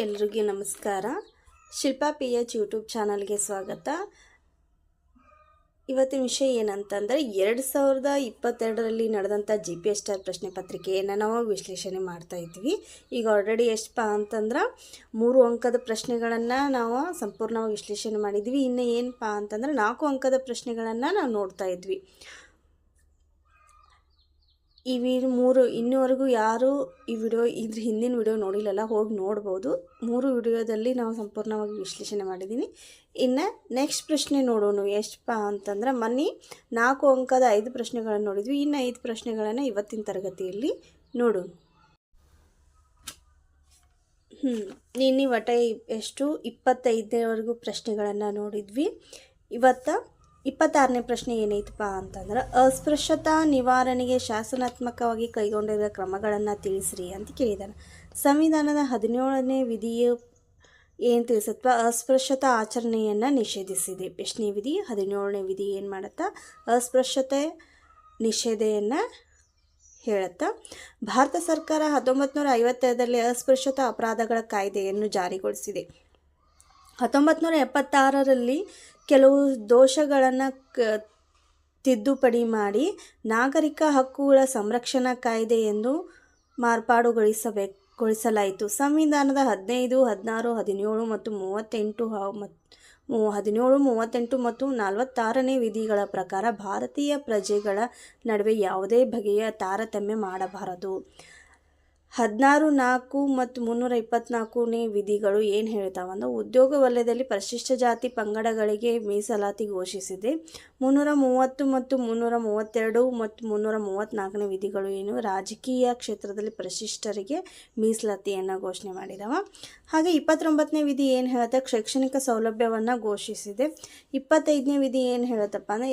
ಎಲ್ರಿಗೂ ನಮಸ್ಕಾರ. Shilpa P H YouTube ಚಾನಲ್ಗೆ ಸ್ವಾಗತ. ಇವತ್ತಿನ ವಿಷಯ ಏನಂತಂದರೆ 2022ರಲ್ಲಿ ನಡೆದಂಥ GPS ಸ್ಟಾರ್ ಪ್ರಶ್ನೆ ಪತ್ರಿಕೆಯನ್ನು ನಾವು ವಿಶ್ಲೇಷಣೆ ಮಾಡ್ತಾ ಇದ್ವಿ. ಈಗ ಆಲ್ರೆಡಿ ಎಷ್ಟಪ್ಪ ಅಂತಂದ್ರೆ 3 ಅಂಕದ ಪ್ರಶ್ನೆಗಳನ್ನು ನಾವು ಸಂಪೂರ್ಣವಾಗಿ ವಿಶ್ಲೇಷಣೆ ಮಾಡಿದ್ವಿ. ಇನ್ನು ಏನಪ್ಪ ಅಂತಂದ್ರೆ 4 ಅಂಕದ ಪ್ರಶ್ನೆಗಳನ್ನು ನಾವು ನೋಡ್ತಾ ಇದ್ವಿ. ಇನ್ನೂವರೆಗೂ ಯಾರು ಈ ಇದ್ರ ಹಿಂದಿನ ವಿಡಿಯೋ ನೋಡಿಲ್ಲಲ್ಲ, ಹೋಗಿ ನೋಡ್ಬೋದು. 3 ವಿಡಿಯೋದಲ್ಲಿ ನಾವು ಸಂಪೂರ್ಣವಾಗಿ ವಿಶ್ಲೇಷಣೆ ಮಾಡಿದ್ದೀನಿ. ಇನ್ನು ನೆಕ್ಸ್ಟ್ ಪ್ರಶ್ನೆ ನೋಡೋಣ. ಎಷ್ಟಪ್ಪ ಅಂತಂದ್ರೆ ಮೊನ್ನೆ 4 ಅಂಕದ 5 ಪ್ರಶ್ನೆಗಳನ್ನು ನೋಡಿದ್ವಿ. ಇನ್ನು 5 ಪ್ರಶ್ನೆಗಳನ್ನು ಇವತ್ತಿನ ತರಗತಿಯಲ್ಲಿ ನೋಡೋಣ. ನಿನ್ನೆ ಒಟ್ಟ ಎಷ್ಟು 25ವರೆಗೂ ಪ್ರಶ್ನೆಗಳನ್ನು ನೋಡಿದ್ವಿ. ಇವತ್ತು 26ನೇ ಪ್ರಶ್ನೆ ಏನೈತಪ್ಪ ಅಂತಂದ್ರೆ ಅಸ್ಪೃಶ್ಯತಾ ನಿವಾರಣೆಗೆ ಶಾಸನಾತ್ಮಕವಾಗಿ ಕೈಗೊಂಡಿರುವ ಕ್ರಮಗಳನ್ನು ತಿಳಿಸ್ರಿ ಅಂತ ಕೇಳಿದಾನೆ. ಸಂವಿಧಾನದ 17ನೇ ವಿಧಿಯು ಏನು ತಿಳಿಸತ್ವ? ಅಸ್ಪೃಶ್ಯತಾ ಆಚರಣೆಯನ್ನು ನಿಷೇಧಿಸಿದೆ. ಎಷ್ಟನೇ ವಿಧಿ? 17ನೇ ವಿಧಿ ಏನು ಮಾಡುತ್ತಾ? ಅಸ್ಪೃಶ್ಯತೆ ನಿಷೇಧೆಯನ್ನು ಹೇಳುತ್ತಾ. ಭಾರತ ಸರ್ಕಾರ 1952ರಲ್ಲಿ ಅಸ್ಪೃಶ್ಯತಾ ಅಪರಾಧಗಳ ಕಾಯ್ದೆಯನ್ನು ಜಾರಿಗೊಳಿಸಿದೆ. 1976ರಲ್ಲಿ ಕೆಲವು ದೋಷಗಳನ್ನು ತಿದ್ದುಪಡಿ ಮಾಡಿ ನಾಗರಿಕ ಹಕ್ಕುಗಳ ಸಂರಕ್ಷಣಾ ಕಾಯ್ದೆ ಎಂದು ಮಾರ್ಪಾಡುಗೊಳಿಸಲಾಯಿತು. ಸಂವಿಧಾನದ 15, 16, 17 ಮತ್ತು 38 ಮತ್ತು 46ನೇ ವಿಧಿಗಳ ಪ್ರಕಾರ ಭಾರತೀಯ ಪ್ರಜೆಗಳ ನಡುವೆ ಯಾವುದೇ ಬಗೆಯ ತಾರತಮ್ಯ ಮಾಡಬಾರದು. 16(4) ಮತ್ತು 324ನೇ ವಿಧಿಗಳು ಏನು ಹೇಳ್ತಾವಂದ್ರೆ ಉದ್ಯೋಗ ವಲಯದಲ್ಲಿ ಪರಿಶಿಷ್ಟ ಜಾತಿ ಪಂಗಡಗಳಿಗೆ ಮೀಸಲಾತಿ ಘೋಷಿಸಿದೆ. 330 ಮತ್ತು 332 ಮತ್ತು 334ನೇ ವಿಧಿಗಳು ಏನು ರಾಜಕೀಯ ಕ್ಷೇತ್ರದಲ್ಲಿ ಪರಿಶಿಷ್ಟರಿಗೆ ಮೀಸಲಾತಿಯನ್ನು ಘೋಷಣೆ ಮಾಡಿದವ. ಹಾಗೆ 29ನೇ ವಿಧಿ ಏನು ಹೇಳುತ್ತೆ? ಶೈಕ್ಷಣಿಕ ಸೌಲಭ್ಯವನ್ನು ಘೋಷಿಸಿದೆ. 25ನೇ ವಿಧಿ ಏನು ಹೇಳುತ್ತಪ್ಪ ಅಂದರೆ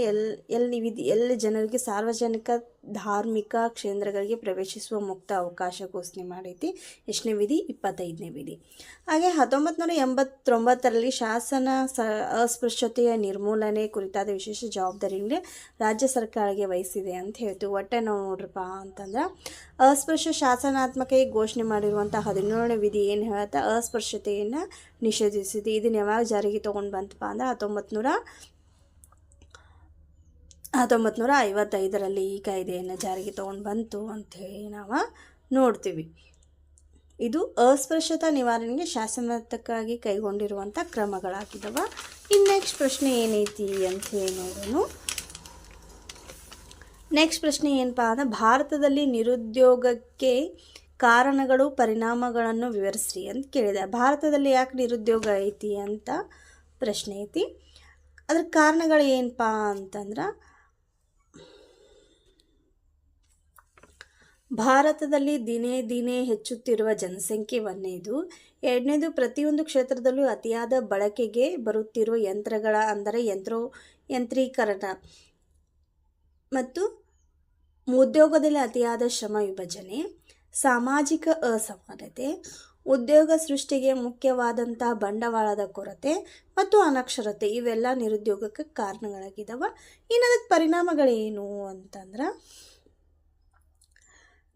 ಎಲ್ಲಿ ಜನರಿಗೆ ಸಾರ್ವಜನಿಕ ಧಾರ್ಮಿಕ ಕೇಂದ್ರಗಳಿಗೆ ಪ್ರವೇಶಿಸುವ ಮುಕ್ತ ಅವಕಾಶ ಘೋಷಣೆ ಮಾಡೈತಿ. ಎಷ್ಟನೇ ವಿಧಿ? 25ನೇ ವಿಧಿ. ಹಾಗೆ 1989ರಲ್ಲಿ ಶಾಸನ ಅಸ್ಪೃಶ್ಯತೆಯ ನಿರ್ಮೂಲನೆ ಕುರಿತಾದ ವಿಶೇಷ ಜವಾಬ್ದಾರಿಯನ್ನು ರಾಜ್ಯ ಸರ್ಕಾರಕ್ಕೆ ವಹಿಸಿದೆ ಅಂತ ಹೇಳ್ತೀವಿ. ಒಟ್ಟೆ ನಾವು ನೋಡ್ರಪ್ಪ ಅಂತಂದ್ರೆ ಅಸ್ಪೃಶ್ಯ ಶಾಸನಾತ್ಮಕ ಘೋಷಣೆ ಮಾಡಿರುವಂಥ 17ನೇ ವಿಧಿ ಏನು ಹೇಳುತ್ತೆ? ಅಸ್ಪೃಶ್ಯತೆಯನ್ನು ನಿಷೇಧಿಸಿದೆ. ಇದನ್ನು ಯಾವಾಗ ಜಾರಿಗೆ ತೊಗೊಂಡು ಬಂತಪ್ಪ ಅಂದ್ರೆ 1955ರಲ್ಲಿ ಈ ಕಾಯ್ದೆಯನ್ನು ಜಾರಿಗೆ ತೊಗೊಂಡು ಬಂತು ಅಂಥೇಳಿ ನಾವು ನೋಡ್ತೀವಿ. ಇದು ಅಸ್ಪೃಶ್ಯತಾ ನಿವಾರಣೆಗೆ ಶಾಸನಾತ್ಮಕವಾಗಿ ಕೈಗೊಂಡಿರುವಂಥ ಕ್ರಮಗಳಾಗಿದ್ದಾವ. ಇನ್ನು ನೆಕ್ಸ್ಟ್ ಪ್ರಶ್ನೆ ಏನೈತಿ ಅಂಥೇಳಿ ನೋಡೋಣ. ನೆಕ್ಸ್ಟ್ ಪ್ರಶ್ನೆ ಏನಪ್ಪ ಅಂದ್ರೆ ಭಾರತದಲ್ಲಿ ನಿರುದ್ಯೋಗಕ್ಕೆ ಕಾರಣಗಳು ಪರಿಣಾಮಗಳನ್ನು ವಿವರಿಸ್ರಿ ಅಂತ ಕೇಳಿದೆ. ಭಾರತದಲ್ಲಿ ಯಾಕೆ ನಿರುದ್ಯೋಗ ಐತಿ ಅಂತ ಪ್ರಶ್ನೆ ಐತಿ. ಅದ್ರ ಕಾರಣಗಳು ಏನಪ್ಪ ಅಂತಂದ್ರೆ ಭಾರತದಲ್ಲಿ ದಿನೇ ದಿನೇ ಹೆಚ್ಚುತ್ತಿರುವ ಜನಸಂಖ್ಯೆ 1ನೇದು. 2ನೇದು ಪ್ರತಿಯೊಂದು ಕ್ಷೇತ್ರದಲ್ಲೂ ಅತಿಯಾದ ಬಳಕೆಗೆ ಬರುತ್ತಿರುವ ಯಂತ್ರಗಳ ಅಂದರೆ ಯಂತ್ರೀಕರಣ ಮತ್ತು ಉದ್ಯೋಗದಲ್ಲಿ ಅತಿಯಾದ ಶ್ರಮ ವಿಭಜನೆ, ಸಾಮಾಜಿಕ ಅಸಮಾನತೆ, ಉದ್ಯೋಗ ಸೃಷ್ಟಿಗೆ ಮುಖ್ಯವಾದಂಥ ಬಂಡವಾಳದ ಕೊರತೆ ಮತ್ತು ಅನಕ್ಷರತೆ ಇವೆಲ್ಲ ನಿರುದ್ಯೋಗಕ್ಕೆ ಕಾರಣಗಳಾಗಿದ್ದಾವೆ. ಇನ್ನು ಅದಕ್ಕೆ ಪರಿಣಾಮಗಳೇನು ಅಂತಂದ್ರೆ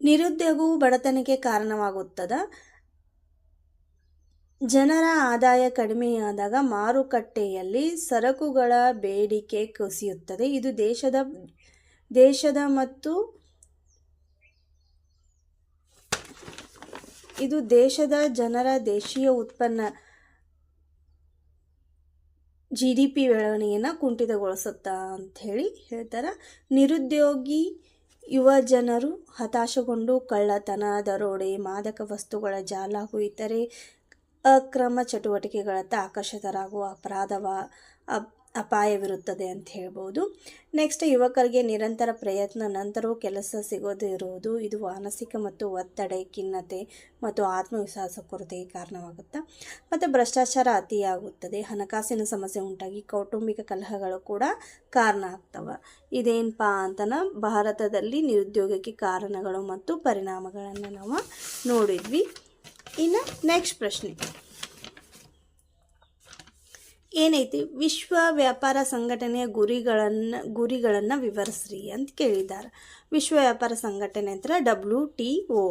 ನಿರುದ್ಯೋಗವು ಬಡತನಕ್ಕೆ ಕಾರಣವಾಗುತ್ತದೆ. ಜನರ ಆದಾಯ ಕಡಿಮೆಯಾದಾಗ ಮಾರುಕಟ್ಟೆಯಲ್ಲಿ ಸರಕುಗಳ ಬೇಡಿಕೆ ಕುಸಿಯುತ್ತದೆ. ಇದು ದೇಶದ ಜನರ ದೇಶೀಯ ಉತ್ಪನ್ನ GDP ಬೆಳವಣಿಗೆಯನ್ನು ಕುಂಠಿತಗೊಳಿಸುತ್ತಾ ಅಂಥೇಳಿ ಹೇಳ್ತಾರೆ. ನಿರುದ್ಯೋಗಿ ಯುವ ಜನರು ಹತಾಶಗೊಂಡು ಕಳ್ಳತನ, ದರೋಡೆ, ಮಾದಕ ವಸ್ತುಗಳ ಜಾಲ ಹಾಗೂ ಇತರೆ ಅಕ್ರಮ ಚಟುವಟಿಕೆಗಳತ್ತ ಆಕರ್ಷಿತರಾಗುವ ಅಪಾಯವಿರುತ್ತದೆ ಅಂತ ಹೇಳ್ಬೋದು. ನೆಕ್ಸ್ಟ್ ಯುವಕರಿಗೆ ನಿರಂತರ ಪ್ರಯತ್ನ ನಂತರವೂ ಕೆಲಸ ಸಿಗೋದಿರುವುದು. ಇದು ಮಾನಸಿಕ ಮತ್ತು ಒತ್ತಡ, ಖಿನ್ನತೆ ಮತ್ತು ಆತ್ಮವಿಶ್ವಾಸ ಕೊರತೆಗೆ ಕಾರಣವಾಗುತ್ತೆ. ಮತ್ತು ಭ್ರಷ್ಟಾಚಾರ ಅತಿಯಾಗುತ್ತದೆ. ಹಣಕಾಸಿನ ಸಮಸ್ಯೆ ಉಂಟಾಗಿ ಕೌಟುಂಬಿಕ ಕಲಹಗಳು ಕೂಡ ಕಾರಣ ಆಗ್ತವೆ. ಇದೇನಪ್ಪ ಅಂತನ ಭಾರತದಲ್ಲಿ ನಿರುದ್ಯೋಗಕ್ಕೆ ಕಾರಣಗಳು ಮತ್ತು ಪರಿಣಾಮಗಳನ್ನು ನಾವು ನೋಡಿದ್ವಿ. ಇನ್ನು ನೆಕ್ಸ್ಟ್ ಪ್ರಶ್ನೆ ಏನೈತಿ, ವಿಶ್ವ ವ್ಯಾಪಾರ ಸಂಘಟನೆಯ ಗುರಿಗಳನ್ನು ವಿವರಿಸ್ರಿ ಅಂತ ಕೇಳಿದ್ದಾರೆ. ವಿಶ್ವ ವ್ಯಾಪಾರ ಸಂಘಟನೆ ಅಂತ WTO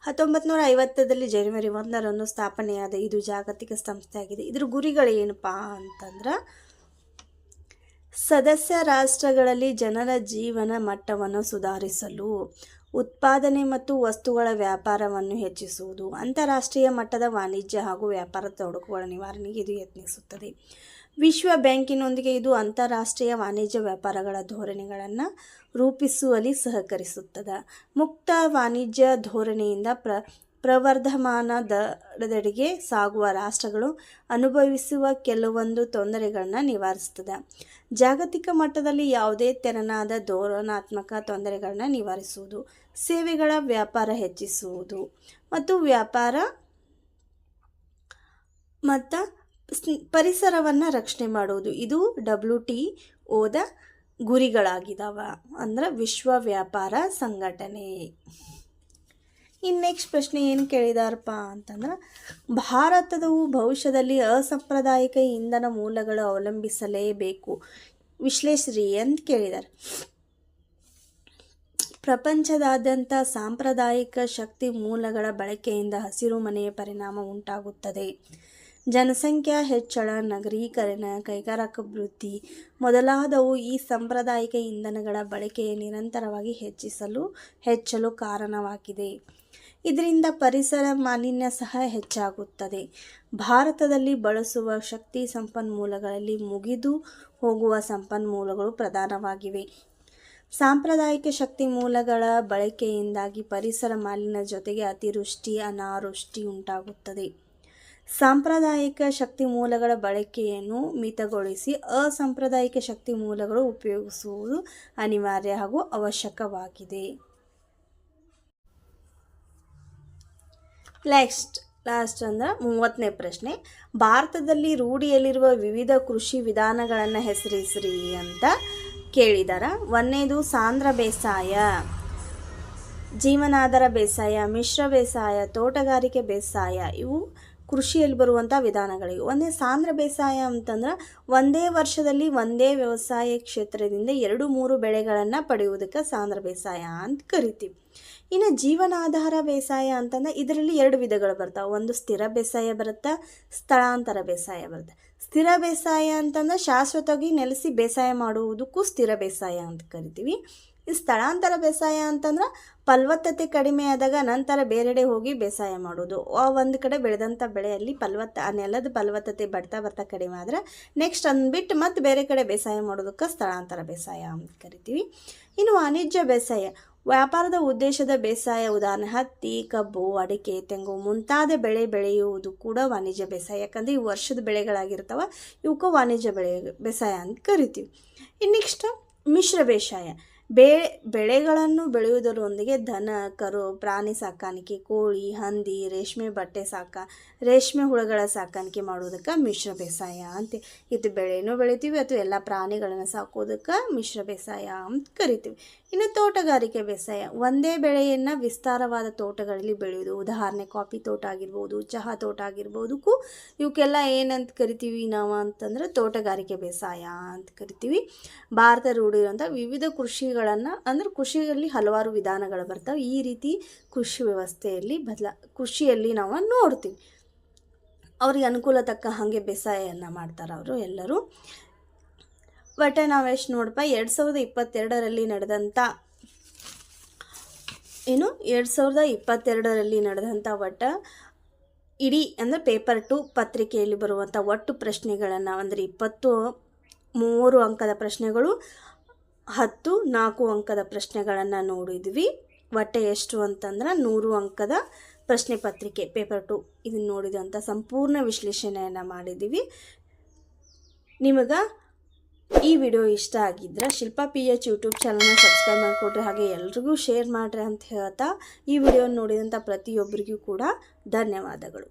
1950 ಜನವರಿ 1 ಸ್ಥಾಪನೆಯಾದ ಇದು ಜಾಗತಿಕ ಸಂಸ್ಥೆಯಾಗಿದೆ. ಇದ್ರ ಗುರಿಗಳು ಏನಪ್ಪ ಅಂತಂದ್ರೆ, ಸದಸ್ಯ ರಾಷ್ಟ್ರಗಳಲ್ಲಿ ಜನರ ಜೀವನ ಮಟ್ಟವನ್ನು ಸುಧಾರಿಸಲು, ಉತ್ಪಾದನೆ ಮತ್ತು ವಸ್ತುಗಳ ವ್ಯಾಪಾರವನ್ನು ಹೆಚ್ಚಿಸುವುದು, ಅಂತಾರಾಷ್ಟ್ರೀಯ ಮಟ್ಟದ ವಾಣಿಜ್ಯ ಹಾಗೂ ವ್ಯಾಪಾರ ತೊಡಕುಗಳ ನಿವಾರಣೆಗೆ ಇದು ಯತ್ನಿಸುತ್ತದೆ. ವಿಶ್ವ ಬ್ಯಾಂಕಿನೊಂದಿಗೆ ಇದು ಅಂತಾರಾಷ್ಟ್ರೀಯ ವಾಣಿಜ್ಯ ವ್ಯಾಪಾರಗಳ ಧೋರಣೆಗಳನ್ನು ರೂಪಿಸುವಲ್ಲಿ ಸಹಕರಿಸುತ್ತದೆ. ಮುಕ್ತ ವಾಣಿಜ್ಯ ಧೋರಣೆಯಿಂದ ಪ್ರವರ್ಧಮಾನದೆಡೆಗೆ ಸಾಗುವ ರಾಷ್ಟ್ರಗಳು ಅನುಭವಿಸುವ ಕೆಲವೊಂದು ತೊಂದರೆಗಳನ್ನು ನಿವಾರಿಸುತ್ತದೆ. ಜಾಗತಿಕ ಮಟ್ಟದಲ್ಲಿ ಯಾವುದೇ ತೆರನಾದ ಧೋರಣಾತ್ಮಕ ತೊಂದರೆಗಳನ್ನು ನಿವಾರಿಸುವುದು, ಸೇವೆಗಳ ವ್ಯಾಪಾರ ಹೆಚ್ಚಿಸುವುದು ಮತ್ತು ವ್ಯಾಪಾರ ಮತ್ತು ಪರಿಸರವನ್ನು ರಕ್ಷಣೆ ಮಾಡುವುದು ಇದು WTOದ ಗುರಿಗಳಾಗಿದ್ದಾವ. ಅಂದ್ರೆ ವಿಶ್ವ ವ್ಯಾಪಾರ ಸಂಘಟನೆ. ಇನ್ನು ನೆಕ್ಸ್ಟ್ ಪ್ರಶ್ನೆ ಏನು ಕೇಳಿದಾರಪ್ಪ ಅಂತಂದ್ರೆ, ಭಾರತವು ಭವಿಷ್ಯದಲ್ಲಿ ಅಸಾಂಪ್ರದಾಯಿಕ ಇಂಧನ ಮೂಲಗಳು ಅವಲಂಬಿಸಲೇಬೇಕು, ವಿಶ್ಲೇಷಿಸಿ ಅಂತ ಕೇಳಿದ್ದಾರೆ. ಪ್ರಪಂಚದಾದ್ಯಂತ ಸಾಂಪ್ರದಾಯಿಕ ಶಕ್ತಿ ಮೂಲಗಳ ಬಳಕೆಯಿಂದ ಹಸಿರುಮನೆಯ ಪರಿಣಾಮ ಉಂಟಾಗುತ್ತದೆ. ಜನಸಂಖ್ಯಾ ಹೆಚ್ಚಳ, ನಗರೀಕರಣ, ಕೈಗಾರಿಕಾಭಿವೃದ್ಧಿ ಮೊದಲಾದವು ಈ ಸಾಂಪ್ರದಾಯಿಕ ಇಂಧನಗಳ ಬಳಕೆಯ ನಿರಂತರವಾಗಿ ಹೆಚ್ಚಲು ಕಾರಣವಾಗಿದೆ. ಇದರಿಂದ ಪರಿಸರ ಮಾಲಿನ್ಯ ಸಹ ಹೆಚ್ಚಾಗುತ್ತದೆ. ಭಾರತದಲ್ಲಿ ಬಳಸುವ ಶಕ್ತಿ ಸಂಪನ್ಮೂಲಗಳಲ್ಲಿ ಮುಗಿದು ಹೋಗುವ ಸಂಪನ್ಮೂಲಗಳು ಪ್ರಧಾನವಾಗಿವೆ. ಸಾಂಪ್ರದಾಯಿಕ ಶಕ್ತಿ ಮೂಲಗಳ ಬಳಕೆಯಿಂದಾಗಿ ಪರಿಸರ ಮಾಲಿನ್ಯ ಜೊತೆಗೆ ಅತಿವೃಷ್ಟಿ, ಅನಾವೃಷ್ಟಿ ಉಂಟಾಗುತ್ತದೆ. ಸಾಂಪ್ರದಾಯಿಕ ಶಕ್ತಿ ಮೂಲಗಳ ಬಳಕೆಯನ್ನು ಮಿತಗೊಳಿಸಿ ಅಸಾಂಪ್ರದಾಯಿಕ ಶಕ್ತಿ ಮೂಲಗಳು ಉಪಯೋಗಿಸುವುದು ಅನಿವಾರ್ಯ ಹಾಗೂ ಅವಶ್ಯಕವಾಗಿದೆ. ಲಾಸ್ಟ್ ಅಂದ್ರೆ 30ನೇ ಪ್ರಶ್ನೆ, ಭಾರತದಲ್ಲಿ ರೂಢಿಯಲ್ಲಿರುವ ವಿವಿಧ ಕೃಷಿ ವಿಧಾನಗಳನ್ನು ಹೆಸರಿಸ್ರಿ ಅಂತ ಕೇಳಿದಾರ. 1ನೇದು ಸಾಂದ್ರ ಬೇಸಾಯ, ಜೀವನಾಧಾರ ಬೇಸಾಯ, ಮಿಶ್ರ ಬೇಸಾಯ, ತೋಟಗಾರಿಕೆ ಬೇಸಾಯ. ಇವು ಕೃಷಿಯಲ್ಲಿ ಬರುವಂಥ ವಿಧಾನಗಳಿವೆ. ಒಂದೇ ಸಾಂದ್ರ ಬೇಸಾಯ ಅಂತಂದ್ರೆ ಒಂದೇ ವರ್ಷದಲ್ಲಿ ಒಂದೇ ವ್ಯವಸಾಯ ಕ್ಷೇತ್ರದಿಂದ 2-3 ಬೆಳೆಗಳನ್ನು ಪಡೆಯುವುದಕ್ಕೆ ಸಾಂದ್ರ ಬೇಸಾಯ ಅಂತ ಕರಿತೀವಿ. ಇನ್ನು ಜೀವನಾಧಾರ ಬೇಸಾಯ ಅಂತಂದ್ರೆ ಇದರಲ್ಲಿ 2 ವಿಧಗಳು ಬರ್ತಾವೆ. ಒಂದು ಸ್ಥಿರ ಬೇಸಾಯ ಬರುತ್ತೆ, ಸ್ಥಳಾಂತರ ಬೇಸಾಯ ಬರುತ್ತೆ. ಸ್ಥಿರ ಬೇಸಾಯ ಅಂತಂದ್ರೆ ಶಾಶ್ವತವಾಗಿ ನೆಲೆಸಿ ಬೇಸಾಯ ಮಾಡುವುದಕ್ಕೂ ಸ್ಥಿರ ಬೇಸಾಯ ಅಂತ ಕರಿತೀವಿ. ಈ ಸ್ಥಳಾಂತರ ಬೇಸಾಯ ಅಂತಂದ್ರೆ ಫಲವತ್ತತೆ ಕಡಿಮೆ ಆದಾಗ ನಂತರ ಬೇರೆಡೆ ಹೋಗಿ ಬೇಸಾಯ ಮಾಡೋದು. ಒಂದು ಕಡೆ ಬೆಳೆದಂಥ ಬೆಳೆಯಲ್ಲಿ ನೆಲದ ಫಲವತ್ತತೆ ಬರ್ತಾ ಕಡಿಮೆ ಆದರೆ ನೆಕ್ಸ್ಟ್ ಅಂದ್ಬಿಟ್ಟು ಮತ್ತೆ ಬೇರೆ ಕಡೆ ಬೇಸಾಯ ಮಾಡೋದಕ್ಕೆ ಸ್ಥಳಾಂತರ ಬೇಸಾಯ ಅಂತ ಕರಿತೀವಿ. ಇನ್ನು ವಾಣಿಜ್ಯ ಬೇಸಾಯ, ವ್ಯಾಪಾರದ ಉದ್ದೇಶದ ಬೇಸಾಯ. ಉದಾಹರಣೆ ಹತ್ತಿ, ಕಬ್ಬು, ಅಡಿಕೆ, ತೆಂಗು ಮುಂತಾದ ಬೆಳೆ ಬೆಳೆಯುವುದು ಕೂಡ ವಾಣಿಜ್ಯ ಬೇಸಾಯ. ಯಾಕಂದರೆ ಇವು ವರ್ಷದ ಬೆಳೆಗಳಾಗಿರ್ತಾವೆ, ಇವಕ್ಕೂ ವಾಣಿಜ್ಯ ಬೇಸಾಯ ಅಂತ ಕರಿತೀವಿ. ಇನ್ನು ನೆಕ್ಸ್ಟ್ ಮಿಶ್ರ ಬೇಸಾಯ, ಬೆಳೆಗಳನ್ನು ಬೆಳೆಯುವುದರೊಂದಿಗೆ ದನ, ಕರು, ಪ್ರಾಣಿ ಸಾಕಾಣಿಕೆ, ಕೋಳಿ, ಹಂದಿ, ರೇಷ್ಮೆ ಬಟ್ಟೆ ರೇಷ್ಮೆ ಹುಳುಗಳ ಸಾಕಾಣಿಕೆ ಮಾಡುವುದಕ್ಕೆ ಮಿಶ್ರ ಬೇಸಾಯ ಅಂತ. ಇದು ಬೆಳೆನೂ ಬೆಳಿತೀವಿ ಅಥವಾ ಎಲ್ಲ ಪ್ರಾಣಿಗಳನ್ನು ಸಾಕೋದಕ್ಕೆ ಮಿಶ್ರ ಬೇಸಾಯ ಅಂತ ಕರಿತೀವಿ. ಇನ್ನು ತೋಟಗಾರಿಕೆ ಬೇಸಾಯ, ಒಂದೇ ಬೆಳೆಯನ್ನು ವಿಸ್ತಾರವಾದ ತೋಟಗಳಲ್ಲಿ ಬೆಳೆಯುವುದು. ಉದಾಹರಣೆ ಕಾಫಿ ತೋಟ ಆಗಿರ್ಬೋದು, ಚಹಾ ತೋಟ ಆಗಿರ್ಬೋದಕ್ಕೂ ಇವಕ್ಕೆಲ್ಲ ಏನಂತ ಕರಿತೀವಿ ನಾವು ಅಂತಂದ್ರೆ ತೋಟಗಾರಿಕೆ ಬೇಸಾಯ ಅಂತ ಕರಿತೀವಿ. ಭಾರತ ರೂಢಿರುವಂಥ ವಿವಿಧ ಕೃಷಿಯಲ್ಲಿ ಹಲವಾರು ವಿಧಾನಗಳು ಬರ್ತಾವೆ. ಈ ರೀತಿ ಕೃಷಿ ವ್ಯವಸ್ಥೆಯಲ್ಲಿ ಕೃಷಿಯಲ್ಲಿ ನಾವು ನೋಡ್ತೀವಿ. ಅವ್ರಿಗೆ ಅನುಕೂಲ ತಕ್ಕ ಹಾಗೆ ಬೇಸಾಯವನ್ನು ಮಾಡ್ತಾರೆ ಅವರು ಎಲ್ಲರೂ. ಬಟ್ ನಾವೆಷ್ಟು ನೋಡಪ್ಪ 2022ರಲ್ಲಿ ನಡೆದಂಥ 2022ರಲ್ಲಿ ನಡೆದಂಥ ಇಡೀ ಅಂದರೆ ಪೇಪರ್ 2 ಪತ್ರಿಕೆಯಲ್ಲಿ ಬರುವಂಥ ಒಟ್ಟು ಪ್ರಶ್ನೆಗಳನ್ನು ಅಂದರೆ 23 ಅಂಕದ ಪ್ರಶ್ನೆಗಳು, 10 4 ಅಂಕದ ಪ್ರಶ್ನೆಗಳನ್ನು ನೋಡಿದ್ವಿ. ಎಷ್ಟು ಅಂತಂದ್ರೆ 100 ಅಂಕದ ಪ್ರಶ್ನೆ ಪತ್ರಿಕೆ ಪೇಪರ್ 2 ಇದನ್ನು ನೋಡಿದಂಥ ಸಂಪೂರ್ಣ ವಿಶ್ಲೇಷಣೆಯನ್ನು ಮಾಡಿದ್ದೀವಿ. ನಿಮಗೆ ಈ ವಿಡಿಯೋ ಇಷ್ಟ ಆಗಿದ್ರೆ ಶಿಲ್ಪಾ PH ಯೂಟ್ಯೂಬ್ ಚಾನಲ್ನ ಸಬ್ಸ್ಕ್ರೈಬ್ ಮಾಡಿಕೊಡ್ರಿ, ಹಾಗೆ ಎಲ್ರಿಗೂ ಶೇರ್ ಮಾಡಿರಿ ಅಂತ ಹೇಳ್ತಾ ಈ ವಿಡಿಯೋ ನೋಡಿದಂಥ ಪ್ರತಿಯೊಬ್ಬರಿಗೂ ಕೂಡ ಧನ್ಯವಾದಗಳು.